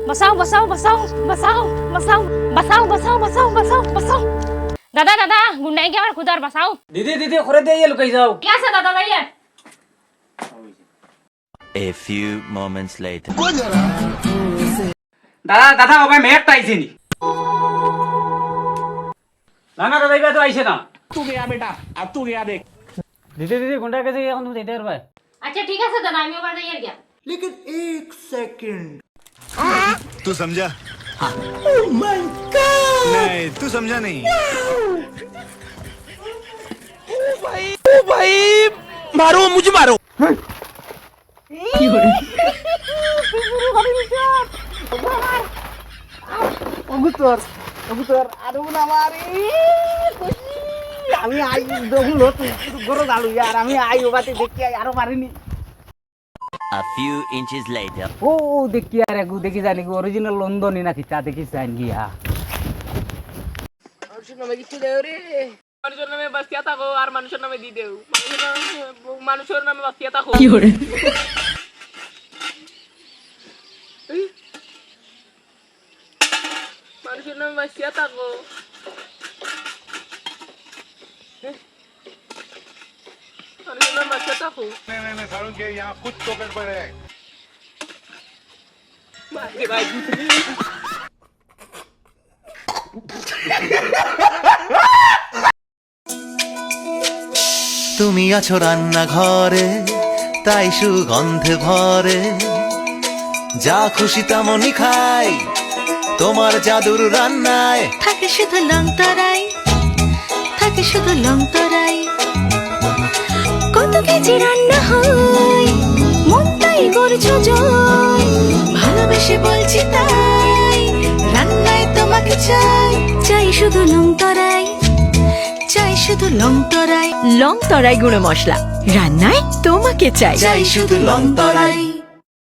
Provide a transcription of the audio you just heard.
বসাও বসাও বসাও বসাও বসাও বসাও বসাও বসাও বসাও বসাও দাদা দাদা গুন্ডাই কি আমার খুদার বসাও দিদি দিদি করে দিয়ে লুকাই যাও ঠিক আছে দাদা ভাইয়া A few moments later. দাদা দাদা ওবে মেট আইছে নি না না দাদা তো আইছে না तू गया बेटा अब तू गया देख দিদি দিদি গুন্ডা কাছে এখন তুমি যেতে পারবে আচ্ছা ঠিক আছে দাদা আমি ওবার যাই গিয়া लेकिन एक सेकंड तू समझा ओह माय गॉड नहीं तू समझा नहीं ओ भाई मारो मुझे मारो আমি আই দেখুন গরো গালু यार আমি আই ওবাতে দেখি আরো পারিনি A few inches later. ও দেখি আর একু দেখি জানি অরিজিনাল লন্ডনই নাকি চা দেখি জান গিয়া মানুষের নামে বাঁচিয়া থাকো আর মানুষের নামে দি দেও মানুষের নামে বাঁচিয়া থাকো মানুষের নামে বাঁচিয়া থাকো মানুষের নামে বাঁচিয়া থাকো मैं सारुण के यहाँ कुछ तो गड़बड़ है তুমি আছো রান্না ঘরে তাই সুগন্ধে ভরে যা খুশি তেমনই খাই তোমার জাদুর রান্নায় থাকে শুধু লং তরাই থাকে শুধু লং তরাই কত কেজি রান্না হয় মনটাই করছো জয় ভালোবেসে বলছি তাই রান্নায় তোমাকে চাই চাই শুধু লং তরাই চাই শুধু লং তরাই গুঁড়ো মশলা রান্নায় তোমাকে চাই চাই শুধু লং তরাই।